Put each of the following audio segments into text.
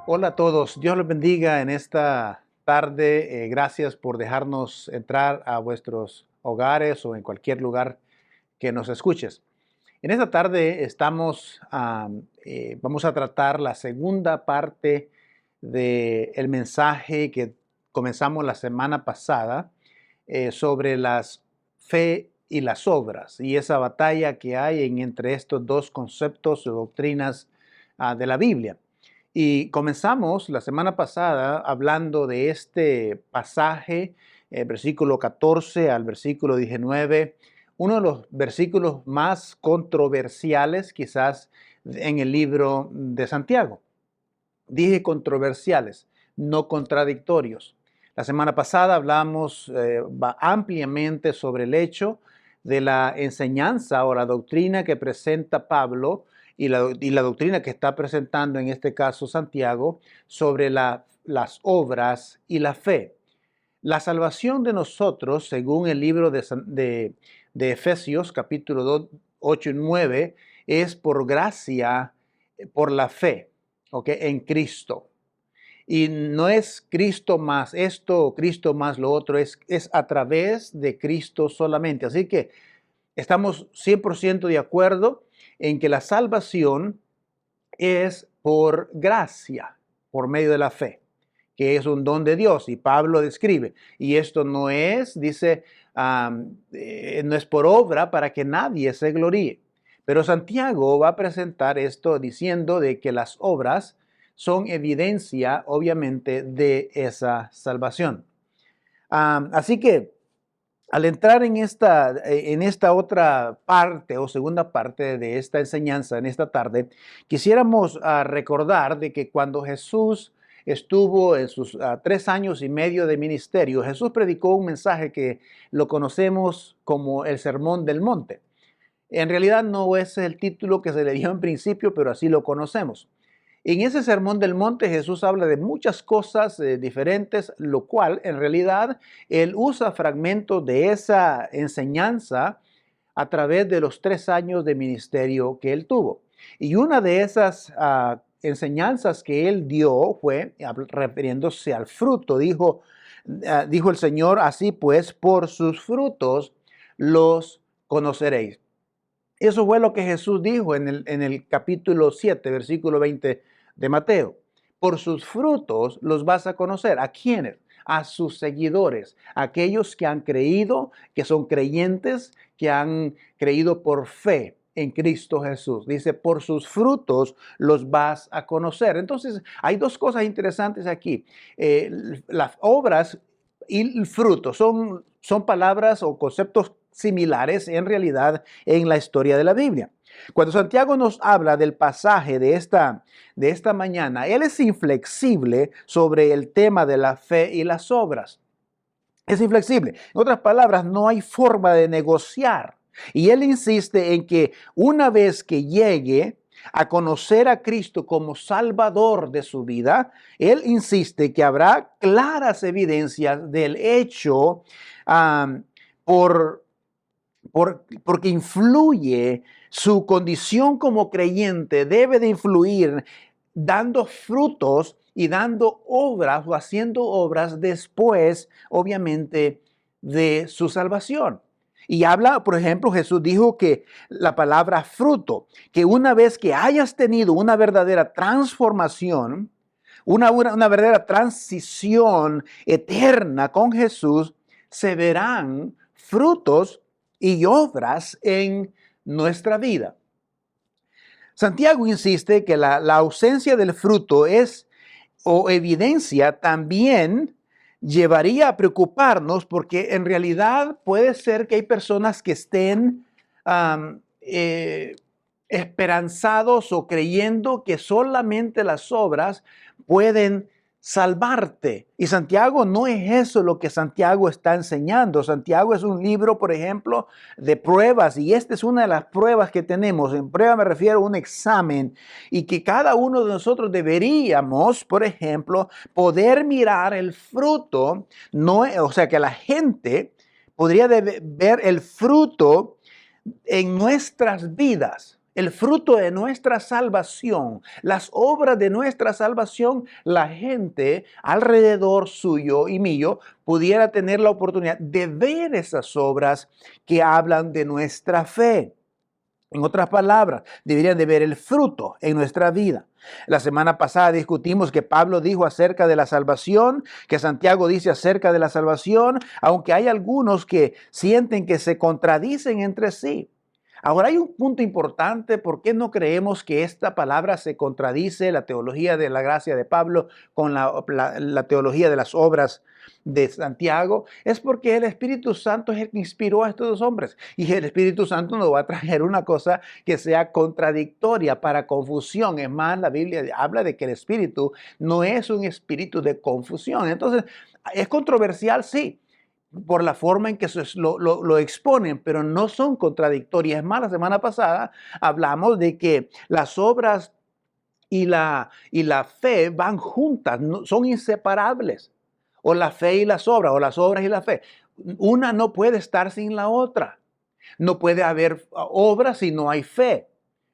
Hola a todos, Dios los bendiga en esta tarde. Gracias por dejarnos entrar a vuestros hogares o en cualquier lugar que nos escuches. En esta tarde vamos a tratar la segunda parte del mensaje que comenzamos la semana pasada sobre las fe y las obras y esa batalla que hay entre estos dos conceptos o doctrinas de la Biblia. Y comenzamos la semana pasada hablando de este pasaje, versículo 14 al versículo 19, uno de los versículos más controversiales quizás en el libro de Santiago. Dije controversiales, no contradictorios. La semana pasada hablamos ampliamente sobre el hecho de la enseñanza o la doctrina que presenta Pablo y la doctrina que está presentando en este caso Santiago sobre las obras y la fe. La salvación de nosotros, según el libro de Efesios, capítulo 2, 8 y 9, es por gracia, por la fe, ¿ok? En Cristo. Y no es Cristo más esto o Cristo más lo otro, es a través de Cristo solamente. Así que estamos 100% de acuerdo en que la salvación es por gracia, por medio de la fe, que es un don de Dios. Y Pablo describe, y esto no es, dice, no es por obra para que nadie se gloríe. Pero Santiago va a presentar esto diciendo de que las obras son evidencia, obviamente, de esa salvación. Así que al entrar en esta otra parte o segunda parte de esta enseñanza en esta tarde, quisiéramos recordar de que cuando Jesús estuvo en sus 3 años y medio de ministerio, Jesús predicó un mensaje que lo conocemos como el Sermón del Monte. En realidad no es el título que se le dio en principio, pero así lo conocemos. En ese Sermón del Monte Jesús habla de muchas cosas diferentes, lo cual en realidad él usa fragmentos de esa enseñanza a través de los 3 años de ministerio que él tuvo. Y una de esas enseñanzas que él dio fue, refiriéndose al fruto, dijo el Señor, así pues, por sus frutos los conoceréis. Eso fue lo que Jesús dijo en el capítulo 7, versículo 20 de Mateo. Por sus frutos los vas a conocer. ¿A quiénes? A sus seguidores, aquellos que han creído, que son creyentes, que han creído por fe en Cristo Jesús. Dice, por sus frutos los vas a conocer. Entonces, hay dos cosas interesantes aquí. Las obras y el fruto son palabras o conceptos similares en realidad en la historia de la Biblia. Cuando Santiago nos habla del pasaje de esta mañana, él es inflexible sobre el tema de la fe y las obras. Es inflexible. En otras palabras, no hay forma de negociar. Y él insiste en que una vez que llegue a conocer a Cristo como Salvador de su vida, él insiste que habrá claras evidencias del hecho por porque influye su condición como creyente, debe de influir dando frutos y dando obras o haciendo obras después, obviamente, de su salvación. Y habla, por ejemplo, Jesús dijo que la palabra fruto, que una vez que hayas tenido una verdadera transformación, una verdadera transición eterna con Jesús, se verán frutos y obras en nuestra vida. Santiago insiste que la ausencia del fruto es o evidencia también llevaría a preocuparnos porque en realidad puede ser que hay personas que estén esperanzados o creyendo que solamente las obras pueden salvarte. Y Santiago no es eso lo que Santiago está enseñando. Santiago es un libro, por ejemplo, de pruebas, y esta es una de las pruebas que tenemos. En prueba me refiero a un examen, y que cada uno de nosotros deberíamos, por ejemplo, poder mirar el fruto, no, o sea, que la gente podría ver el fruto en nuestras vidas. el fruto de nuestra salvación, las obras de nuestra salvación, la gente alrededor suyo y mío pudiera tener la oportunidad de ver esas obras que hablan de nuestra fe. En otras palabras, deberían de ver el fruto en nuestra vida. La semana pasada discutimos que Pablo dijo acerca de la salvación, que Santiago dice acerca de la salvación, aunque hay algunos que sienten que se contradicen entre sí. Ahora hay un punto importante: ¿por qué no creemos que esta palabra se contradice, la teología de la gracia de Pablo, con la teología de las obras de Santiago? Es porque el Espíritu Santo es el que inspiró a estos dos hombres, y el Espíritu Santo no va a traer una cosa que sea contradictoria para confusión. Es más, la Biblia habla de que el Espíritu no es un espíritu de confusión. Entonces, es controversial, sí, por la forma en que lo exponen, pero no son contradictorias. Es más, la semana pasada hablamos de que las obras y la fe van juntas, son inseparables. O la fe y las obras, o las obras y la fe. Una no puede estar sin la otra. No puede haber obras si no hay fe.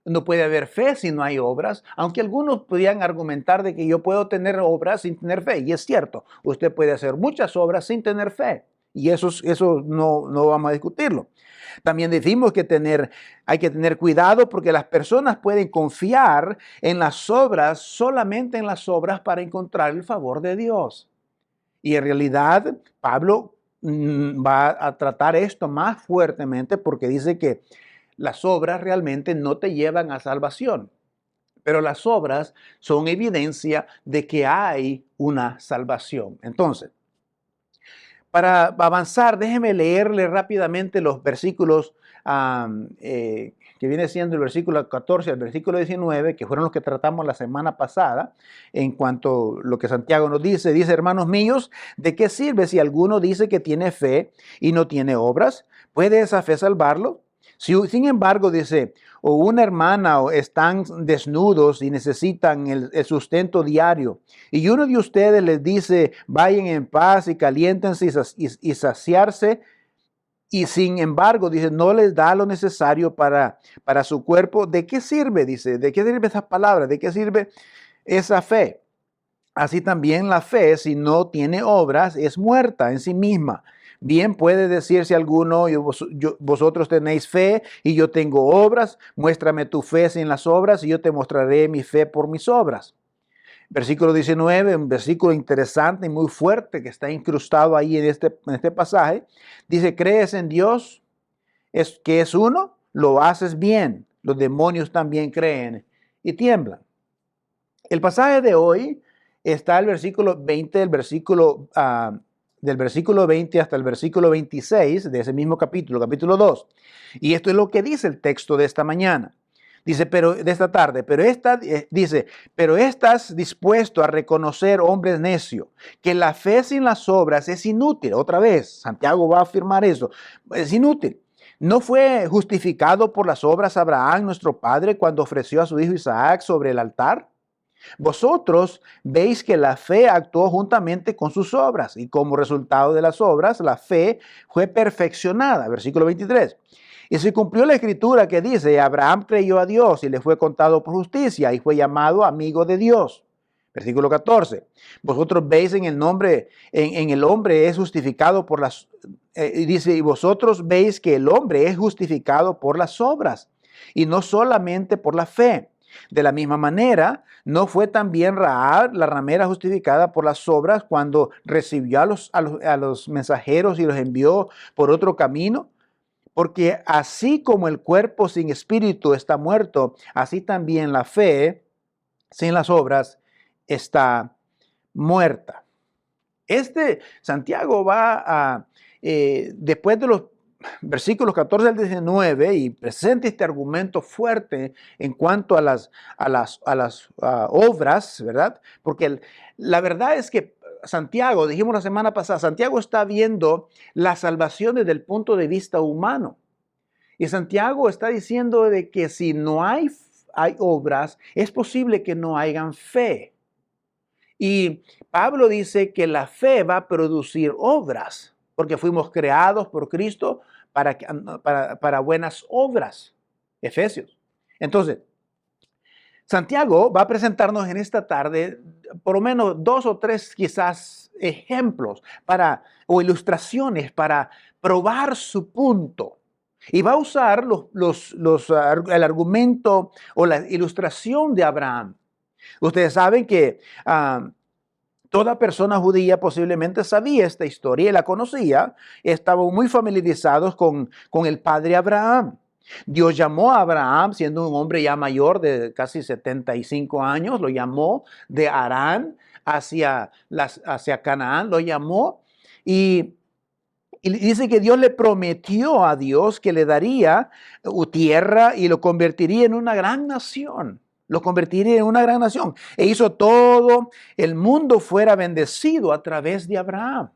No puede haber fe si no hay obras, aunque algunos podrían argumentar de que yo puedo tener obras sin tener fe. Y es cierto, usted puede hacer muchas obras sin tener fe. Y eso no vamos a discutirlo. También decimos que hay que tener cuidado, porque las personas pueden confiar en las obras, solamente en las obras, para encontrar el favor de Dios. Y en realidad Pablo va a tratar esto más fuertemente, porque dice que las obras realmente no te llevan a salvación, pero las obras son evidencia de que hay una salvación. Entonces, para avanzar, déjeme leerle rápidamente los versículos que viene siendo el versículo 14 al versículo 19, que fueron los que tratamos la semana pasada, en cuanto a lo que Santiago nos dice. Dice: hermanos míos, ¿de qué sirve si alguno dice que tiene fe y no tiene obras? ¿Puede esa fe salvarlo? Sin embargo, dice, o una hermana están desnudos y necesitan el sustento diario, y uno de ustedes les dice: vayan en paz y caliéntense y saciarse, y sin embargo, dice, no les da lo necesario para su cuerpo. ¿De qué sirve? Dice, ¿de qué sirve esa palabra? ¿De qué sirve esa fe? Así también la fe, si no tiene obras, es muerta en sí misma. Bien puede decirse alguno: vosotros tenéis fe y yo tengo obras. Muéstrame tu fe sin las obras y yo te mostraré mi fe por mis obras. Versículo 19, un versículo interesante y muy fuerte que está incrustado ahí en este pasaje. Dice: ¿crees en Dios, que es uno? Lo haces bien. Los demonios también creen y tiemblan. El pasaje de hoy está el versículo 20, del versículo 20 hasta el versículo 26 de ese mismo capítulo 2. Y esto es lo que dice el texto de esta mañana. Dice, de esta tarde, pero estás dispuesto a reconocer, hombre necio, que la fe sin las obras es inútil. Otra vez, Santiago va a afirmar eso. Es inútil. ¿No fue justificado por las obras Abraham, nuestro padre, cuando ofreció a su hijo Isaac sobre el altar? Vosotros veis que la fe actuó juntamente con sus obras, y como resultado de las obras, la fe fue perfeccionada. Versículo 23. Y se cumplió la escritura que dice: Abraham creyó a Dios y le fue contado por justicia, y fue llamado amigo de Dios. Versículo 14. Vosotros veis en el hombre es justificado por las... dice, y vosotros veis que el hombre es justificado por las obras, y no solamente por la fe. De la misma manera, ¿no fue también Rahab, la ramera, justificada por las obras cuando recibió a los mensajeros y los envió por otro camino? Porque así como el cuerpo sin espíritu está muerto, así también la fe sin las obras está muerta. Santiago va después de los versículos 14 al 19, y presenta este argumento fuerte en cuanto a las obras, ¿verdad? Porque la verdad es que Santiago, dijimos la semana pasada, Santiago está viendo la salvación desde el punto de vista humano. Y Santiago está diciendo de que si no hay obras, es posible que no hayan fe. Y Pablo dice que la fe va a producir obras, porque fuimos creados por Cristo para buenas obras. Efesios. Entonces, Santiago va a presentarnos en esta tarde por lo menos 2 o 3 quizás ejemplos o ilustraciones para probar su punto. Y va a usar el argumento o la ilustración de Abraham. Ustedes saben que toda persona judía posiblemente sabía esta historia y la conocía. Estaban muy familiarizados con el padre Abraham. Dios llamó a Abraham, siendo un hombre ya mayor de casi 75 años, lo llamó de Harán hacia Canaán, lo llamó y dice que Dios le prometió a Dios que le daría tierra y lo convertiría en una gran nación. Lo convertiría en una gran nación. E hizo todo el mundo fuera bendecido a través de Abraham.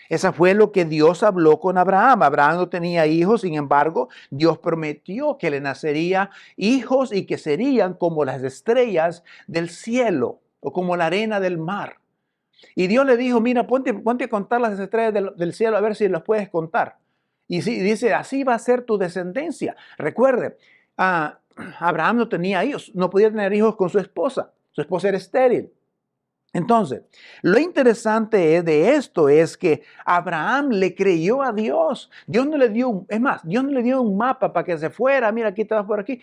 Esa fue lo que Dios habló con Abraham. Abraham no tenía hijos, sin embargo, Dios prometió que le nacería hijos y que serían como las estrellas del cielo o como la arena del mar. Y Dios le dijo, mira, ponte a contar las estrellas del cielo a ver si las puedes contar. Y dice, así va a ser tu descendencia. Recuerde, Abraham no tenía hijos, no podía tener hijos con su esposa. Su esposa era estéril. Entonces, lo interesante de esto es que Abraham le creyó a Dios. Dios no le dio, Dios no le dio un mapa para que se fuera. Mira, aquí te vas por aquí.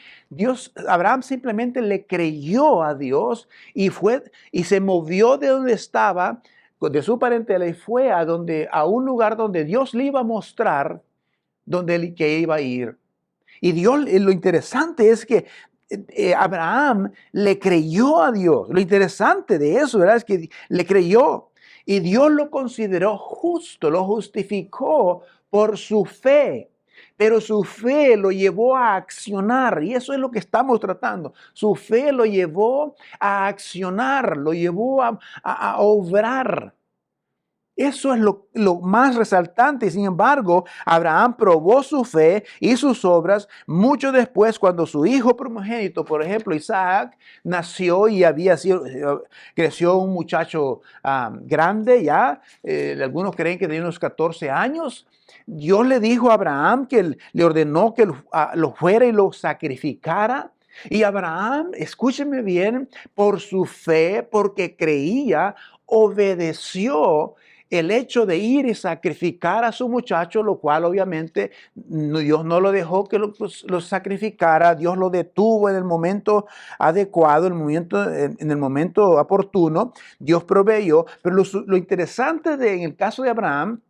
Abraham simplemente le creyó a Dios y se movió de donde estaba, de su parentela, y fue a un lugar donde Dios le iba a mostrar que iba a ir. Y Dios, lo interesante es que Abraham le creyó a Dios. Lo interesante de eso, ¿verdad? Es que le creyó y Dios lo consideró justo, lo justificó por su fe. Pero su fe lo llevó a accionar y eso es lo que estamos tratando. Su fe lo llevó a accionar, lo llevó a obrar. Eso es lo más resaltante. Sin embargo, Abraham probó su fe y sus obras mucho después, cuando su hijo primogénito, por ejemplo, Isaac, nació y creció un muchacho grande ya. Algunos creen que tenía unos 14 años. Dios le dijo a Abraham que le ordenó que lo fuera y lo sacrificara. Y Abraham, escúcheme bien, por su fe, porque creía, obedeció el hecho de ir y sacrificar a su muchacho, lo cual obviamente Dios no lo dejó que lo sacrificara. Dios lo detuvo en el momento adecuado, en el momento oportuno. Dios proveyó. Pero lo interesante en el caso de Abraham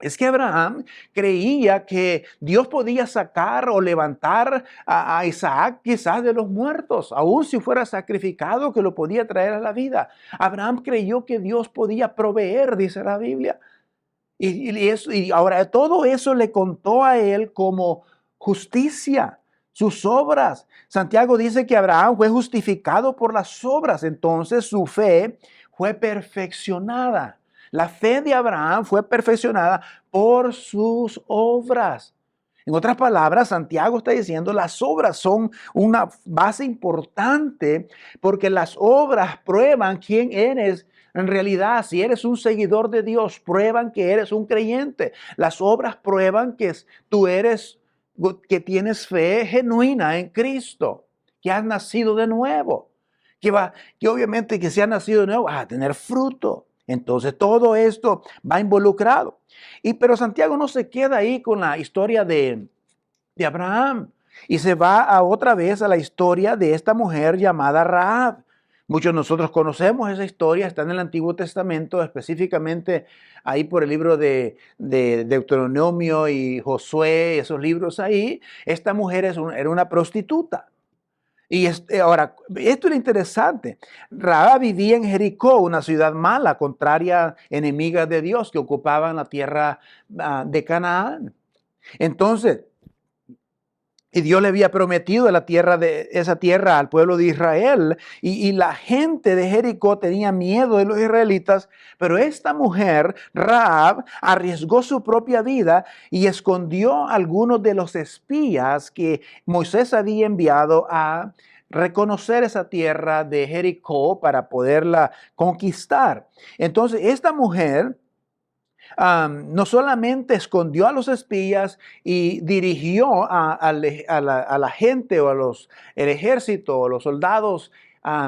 es que Abraham creía que Dios podía sacar o levantar a Isaac quizás de los muertos, aun si fuera sacrificado, que lo podía traer a la vida. Abraham creyó que Dios podía proveer, dice la Biblia. Y ahora todo eso le contó a él como justicia, sus obras. Santiago dice que Abraham fue justificado por las obras, entonces su fe fue perfeccionada. La fe de Abraham fue perfeccionada por sus obras. En otras palabras, Santiago está diciendo las obras son una base importante porque las obras prueban quién eres. En realidad, si eres un seguidor de Dios, prueban que eres un creyente. Las obras prueban que que tienes fe genuina en Cristo, que has nacido de nuevo, que obviamente que si has nacido de nuevo vas a tener fruto. Entonces todo esto va involucrado. Pero Santiago no se queda ahí con la historia de Abraham y se va otra vez a la historia de esta mujer llamada Rahab. Muchos de nosotros conocemos esa historia, está en el Antiguo Testamento, específicamente ahí por el libro de Deuteronomio y Josué, esos libros ahí. Esta mujer era una prostituta. Y ahora, esto es interesante. Rahab vivía en Jericó, una ciudad mala, contraria, enemiga de Dios, que ocupaban la tierra de Canaán. Entonces, y Dios le había prometido esa tierra al pueblo de Israel. Y la gente de Jericó tenía miedo de los israelitas. Pero esta mujer, Rahab, arriesgó su propia vida y escondió a algunos de los espías que Moisés había enviado a reconocer esa tierra de Jericó para poderla conquistar. Entonces, esta mujer no solamente escondió a los espías y dirigió a la gente o el ejército o los soldados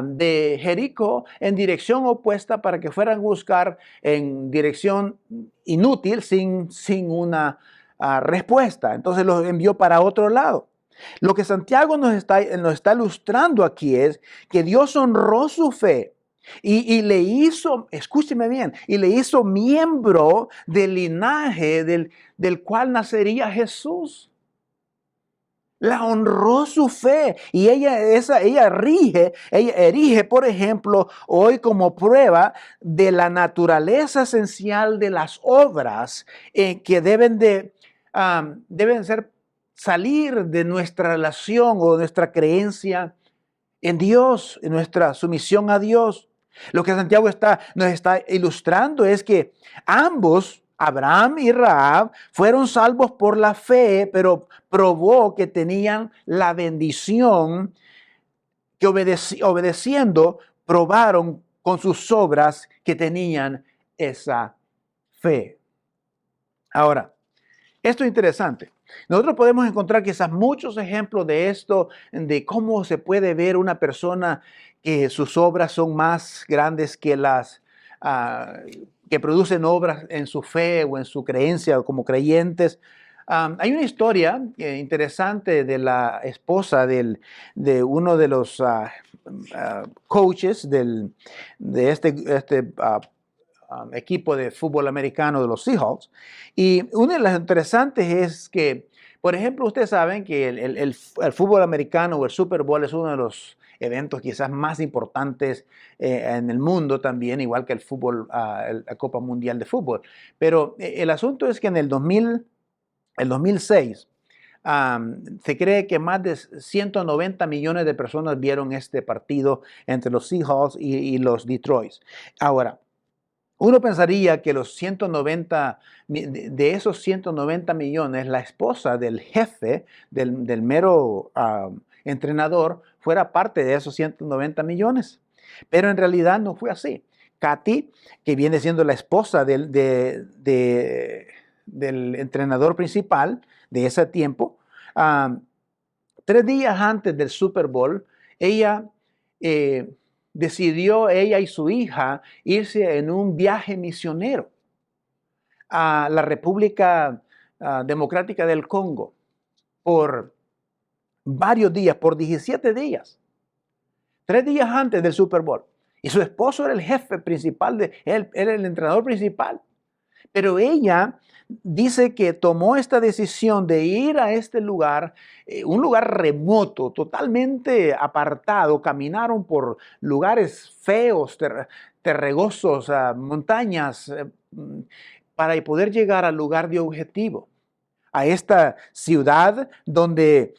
de Jericó en dirección opuesta para que fueran a buscar en dirección inútil sin una respuesta. Entonces los envió para otro lado. Lo que Santiago nos está ilustrando aquí es que Dios honró su fe y le hizo, escúcheme bien, y le hizo miembro del linaje del cual nacería Jesús. La honró su fe y ella erige, por ejemplo, hoy como prueba de la naturaleza esencial de las obras que deben ser salir de nuestra relación o nuestra creencia en Dios, en nuestra sumisión a Dios. Lo que Santiago nos está ilustrando es que ambos, Abraham y Rahab, fueron salvos por la fe, pero probó que tenían la bendición que obedeciendo probaron con sus obras que tenían esa fe. Ahora, esto es interesante. Nosotros podemos encontrar quizás muchos ejemplos de esto, de cómo se puede ver una persona que sus obras son más grandes que las que producen obras en su fe o en su creencia como creyentes. Hay una historia interesante de la esposa de uno de los coaches de este equipo de fútbol americano de los Seahawks. Y una de las interesantes es que, por ejemplo, ustedes saben que el fútbol americano o el Super Bowl es uno de los eventos quizás más importantes en el mundo también, igual que el fútbol, la Copa Mundial de Fútbol. Pero el asunto es que en el 2006, se cree que más de 190 millones de personas vieron este partido entre los Seahawks y los Detroit. Ahora, uno pensaría que de esos 190 millones, la esposa del jefe, del mero entrenador, fuera parte de esos 190 millones. Pero en realidad no fue así. Katy, que viene siendo la esposa del entrenador principal de ese tiempo, 3 días antes del Super Bowl, ella decidió, ella y su hija, irse en un viaje misionero a la República Democrática del Congo por varios días, por 17 días, 3 días antes del Super Bowl. Y su esposo era el jefe principal, él era el entrenador principal. Pero ella dice que tomó esta decisión de ir a este lugar, un lugar remoto, totalmente apartado. Caminaron por lugares feos, terregosos, montañas, para poder llegar al lugar de objetivo. A esta ciudad donde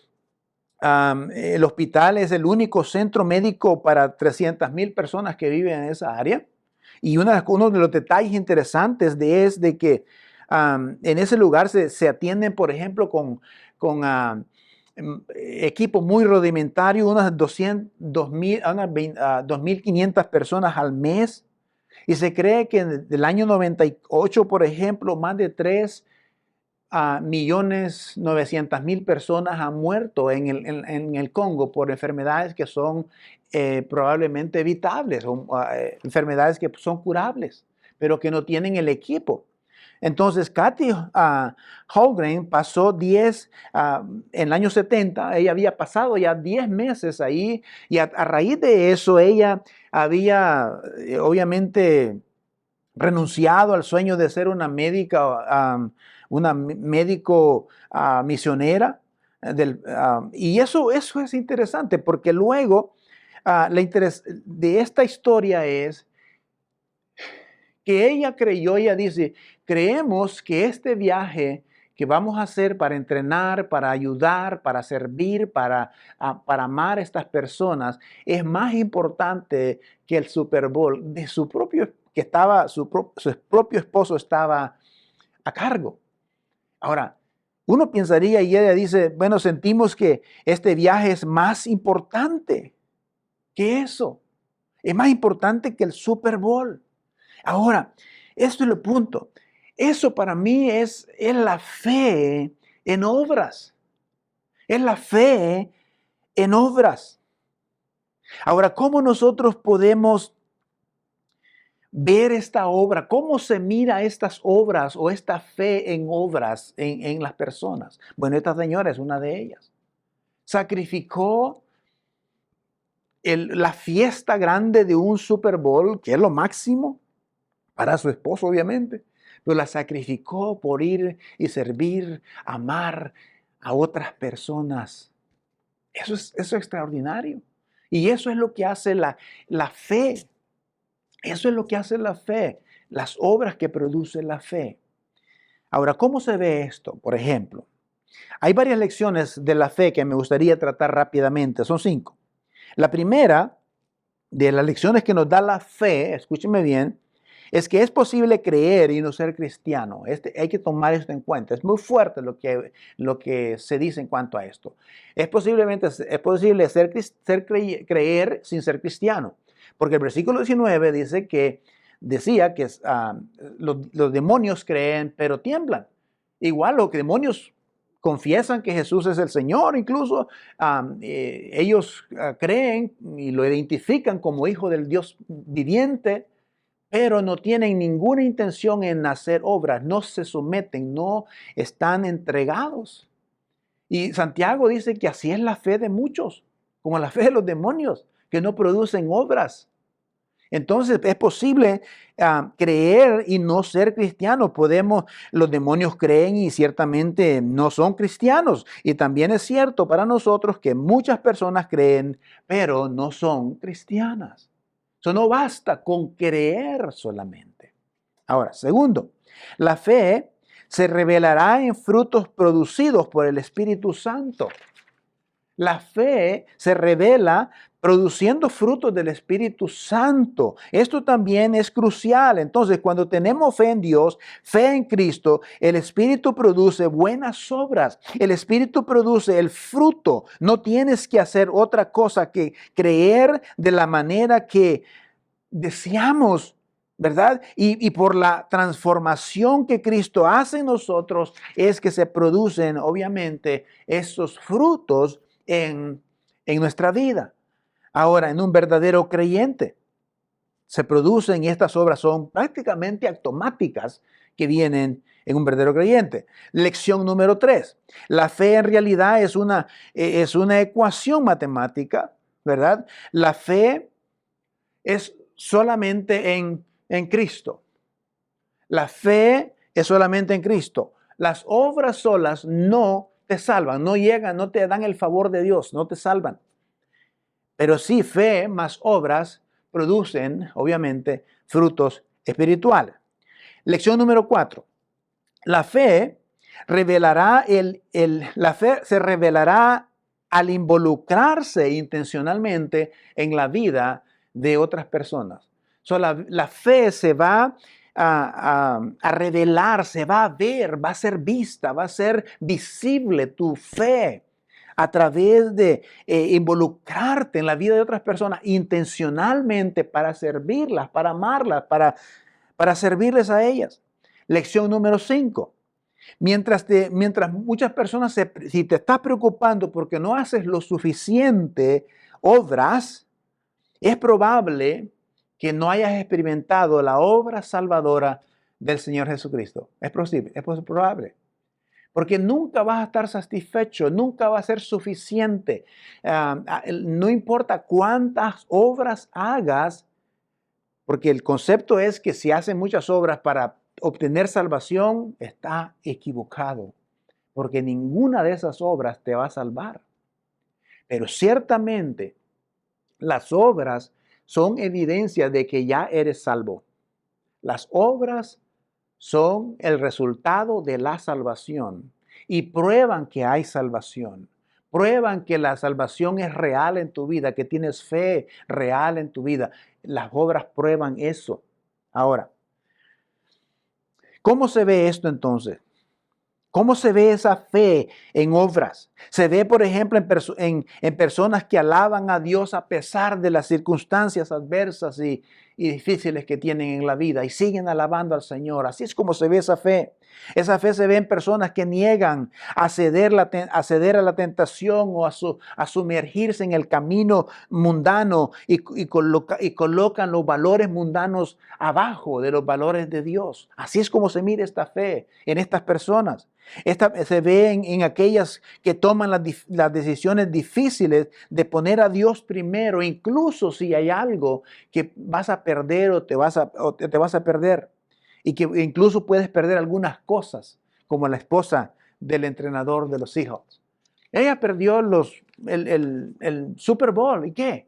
el hospital es el único centro médico para 300,000 personas que viven en esa área. Y uno de los detalles interesantes es de que en ese lugar se atienden, por ejemplo, con equipo muy rudimentario, unas 2,500 personas al mes. Y se cree que en el año 98, por ejemplo, más de 3,900,000 personas han muerto en el Congo por enfermedades que son probablemente evitables, o enfermedades que son curables, pero que no tienen el equipo. Entonces, Katy Holmgren pasó en el año 70, ella había pasado ya 10 meses ahí, y a raíz de eso ella había obviamente renunciado al sueño de ser una médico misionera. Y eso es interesante porque luego la interés de esta historia es que ella dice, creemos que este viaje que vamos a hacer para entrenar, para ayudar, para servir, para amar a estas personas, es más importante que el Super Bowl de su propio esposo estaba a cargo. Ahora, uno pensaría y ella dice, bueno, sentimos que este viaje es más importante que eso. Es más importante que el Super Bowl. Ahora, esto es el punto. Eso para mí es la fe en obras. Es la fe en obras. Ahora, ¿cómo nosotros podemos ver esta obra? ¿Cómo se mira estas obras o esta fe en obras en las personas? Bueno, esta señora es una de ellas. Sacrificó la fiesta grande de un Super Bowl, que es lo máximo para su esposo, obviamente, pero la sacrificó por ir y servir, amar a otras personas. Eso es extraordinario. Y eso es lo que hace la fe. Eso es lo que hace la fe, las obras que produce la fe. Ahora, ¿cómo se ve esto? Por ejemplo, hay varias lecciones de la fe que me gustaría tratar rápidamente. Son 5. La primera de las lecciones que nos da la fe, escúcheme bien, es que es posible creer y no ser cristiano. Hay que tomar esto en cuenta. Es muy fuerte lo que se dice en cuanto a esto. Es posible creer sin ser cristiano. Porque el versículo 19 decía que los demonios creen, pero tiemblan. Igual los demonios confiesan que Jesús es el Señor, incluso ellos creen y lo identifican como hijo del Dios viviente, pero no tienen ninguna intención en hacer obras, no se someten, no están entregados. Y Santiago dice que así es la fe de muchos, como la fe de los demonios, que no producen obras. Entonces es posible creer y no ser cristiano. Los demonios creen y ciertamente no son cristianos. Y también es cierto para nosotros que muchas personas creen, pero no son cristianas. Eso no basta con creer solamente. Ahora, segundo, la fe se revelará en frutos producidos por el Espíritu Santo. La fe se revela produciendo frutos del Espíritu Santo. Esto también es crucial. Entonces, cuando tenemos fe en Dios, fe en Cristo, el Espíritu produce buenas obras. El Espíritu produce el fruto. No tienes que hacer otra cosa que creer de la manera que deseamos, ¿verdad? Y por la transformación que Cristo hace en nosotros es que se producen, obviamente, estos frutos en nuestra vida. Ahora, en un verdadero creyente, se producen y estas obras son prácticamente automáticas que vienen en un verdadero creyente. Lección número 3. La fe en realidad es una ecuación matemática, ¿verdad? La fe es solamente en Cristo. La fe es solamente en Cristo. Las obras solas no te salvan, no llegan, no te dan el favor de Dios, no te salvan. Pero sí, fe más obras producen, obviamente, frutos espirituales. Lección número 4. La fe la fe se revelará al involucrarse intencionalmente en la vida de otras personas. La fe se va a revelar, se va a ver, va a ser vista, va a ser visible tu fe a través de involucrarte en la vida de otras personas intencionalmente para servirlas, para amarlas, para servirles a ellas. Lección número 5. Mientras muchas personas, si te estás preocupando porque no haces lo suficiente obras, es probable que no hayas experimentado la obra salvadora del Señor Jesucristo. Es probable. Porque nunca vas a estar satisfecho, nunca va a ser suficiente. No importa cuántas obras hagas, porque el concepto es que si haces muchas obras para obtener salvación, está equivocado. Porque ninguna de esas obras te va a salvar. Pero ciertamente las obras son evidencia de que ya eres salvo. Las obras son el resultado de la salvación y prueban que hay salvación. Prueban que la salvación es real en tu vida, que tienes fe real en tu vida. Las obras prueban eso. Ahora, ¿cómo se ve esto entonces? ¿Cómo se ve esa fe en obras? Se ve, por ejemplo, en personas que alaban a Dios a pesar de las circunstancias adversas y difíciles que tienen en la vida y siguen alabando al Señor. Así es como se ve esa fe. Esa fe se ve en personas que niegan a ceder, a la tentación o a sumergirse en el camino mundano y colocan los valores mundanos abajo de los valores de Dios. Así es como se mira esta fe en estas personas. Se ve en aquellas que toman las decisiones difíciles de poner a Dios primero, incluso si hay algo que vas a perder o te vas a perder. Y que incluso puedes perder algunas cosas, como la esposa del entrenador de los Seahawks. Ella perdió el Super Bowl. ¿Y qué?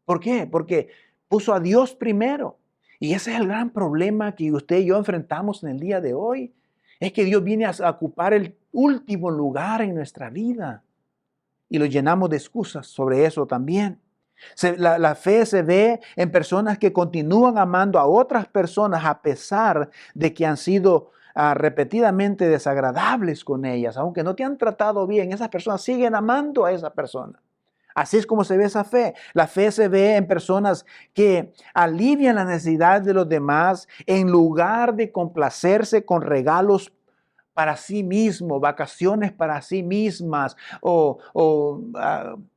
¿Por qué? Porque puso a Dios primero. Y ese es el gran problema que usted y yo enfrentamos en el día de hoy. Es que Dios viene a ocupar el último lugar en nuestra vida. Y lo llenamos de excusas sobre eso también. La fe se ve en personas que continúan amando a otras personas a pesar de que han sido repetidamente desagradables con ellas. Aunque no te han tratado bien, esas personas siguen amando a esa persona. Así es como se ve esa fe. La fe se ve en personas que alivian la necesidad de los demás en lugar de complacerse con regalos para sí mismo, vacaciones para sí mismas o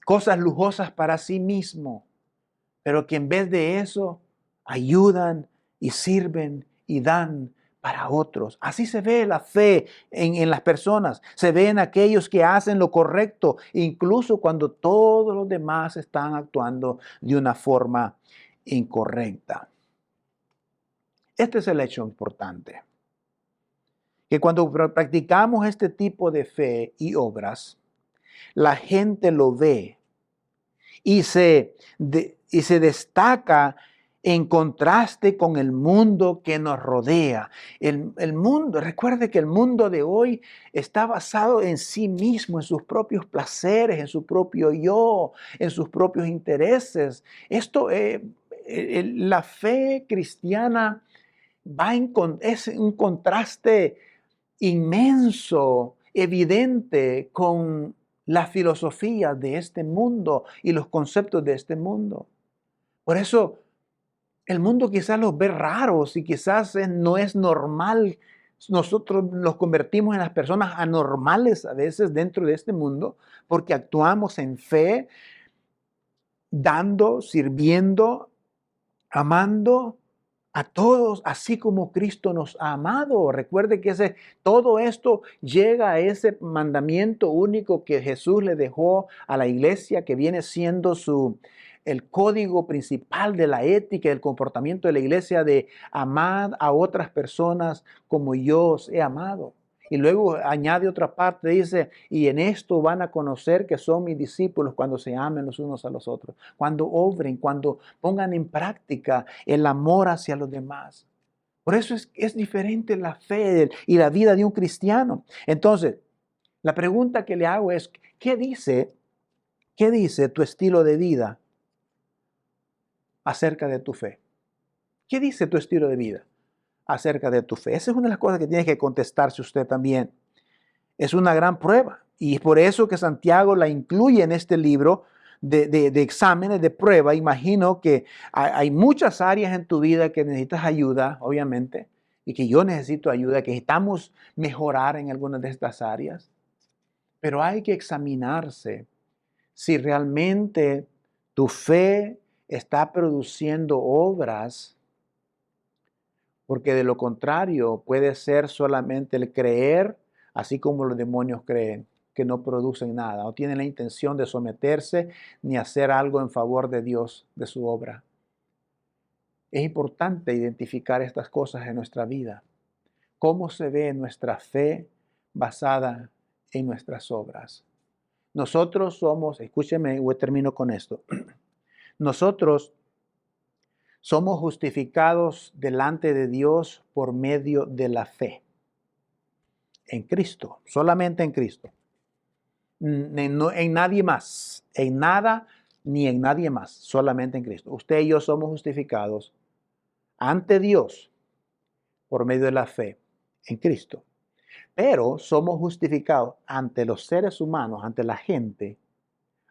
cosas lujosas para sí mismo. Pero que en vez de eso ayudan y sirven y dan para otros. Así se ve la fe en las personas. Se ve en aquellos que hacen lo correcto, incluso cuando todos los demás están actuando de una forma incorrecta. Este es el hecho importante. Que cuando practicamos este tipo de fe y obras, la gente lo ve y se destaca en contraste con el mundo que nos rodea. El mundo, recuerde que el mundo de hoy está basado en sí mismo, en sus propios placeres, en su propio yo, en sus propios intereses. La fe cristiana es un contraste inmenso, evidente con la filosofía de este mundo y los conceptos de este mundo. Por eso el mundo quizás los ve raros y quizás no es normal. Nosotros nos convertimos en las personas anormales a veces dentro de este mundo porque actuamos en fe, dando, sirviendo, amando a todos, así como Cristo nos ha amado. Recuerde que todo esto llega a ese mandamiento único que Jesús le dejó a la iglesia, que viene siendo el código principal de la ética y el comportamiento de la iglesia, de amar a otras personas como yo os he amado. Y luego añade otra parte, dice, y en esto van a conocer que son mis discípulos cuando se amen los unos a los otros, cuando obren, cuando pongan en práctica el amor hacia los demás. Por eso es diferente la fe y la vida de un cristiano. Entonces, la pregunta que le hago es, ¿qué dice tu estilo de vida acerca de tu fe? ¿Qué dice tu estilo de vida acerca de tu fe? Esa es una de las cosas que tiene que contestarse usted también. Es una gran prueba y es por eso que Santiago la incluye en este libro de exámenes, de prueba. Imagino que hay muchas áreas en tu vida que necesitas ayuda, obviamente, y que yo necesito ayuda, que necesitamos mejorar en algunas de estas áreas. Pero hay que examinarse si realmente tu fe está produciendo obras, porque de lo contrario puede ser solamente el creer, así como los demonios creen, que no producen nada, no tienen la intención de someterse ni hacer algo en favor de Dios, de su obra. Es importante identificar estas cosas en nuestra vida. ¿Cómo se ve nuestra fe basada en nuestras obras? Nosotros somos, escúcheme, y termino con esto. Nosotros somos justificados delante de Dios por medio de la fe. En Cristo, solamente en Cristo. En nadie más, en nada ni en nadie más, solamente en Cristo. Usted y yo somos justificados ante Dios por medio de la fe en Cristo. Pero somos justificados ante los seres humanos, ante la gente,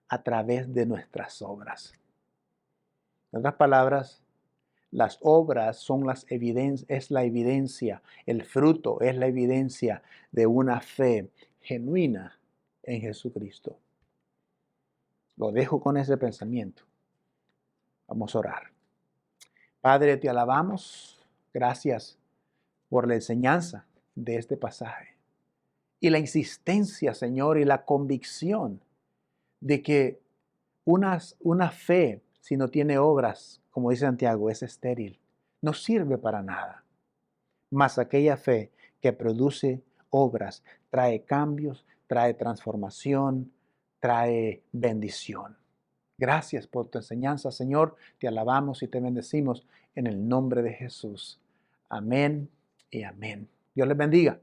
a través de nuestras obras. En otras palabras, Las obras son es la evidencia, el fruto es la evidencia de una fe genuina en Jesucristo. Lo dejo con ese pensamiento. Vamos a orar. Padre, te alabamos. Gracias por la enseñanza de este pasaje y la insistencia, Señor, y la convicción de que una fe, si no tiene obras, como dice Santiago, es estéril, no sirve para nada. Mas aquella fe que produce obras trae cambios, trae transformación, trae bendición. Gracias por tu enseñanza, Señor. Te alabamos y te bendecimos en el nombre de Jesús. Amén y amén. Dios les bendiga.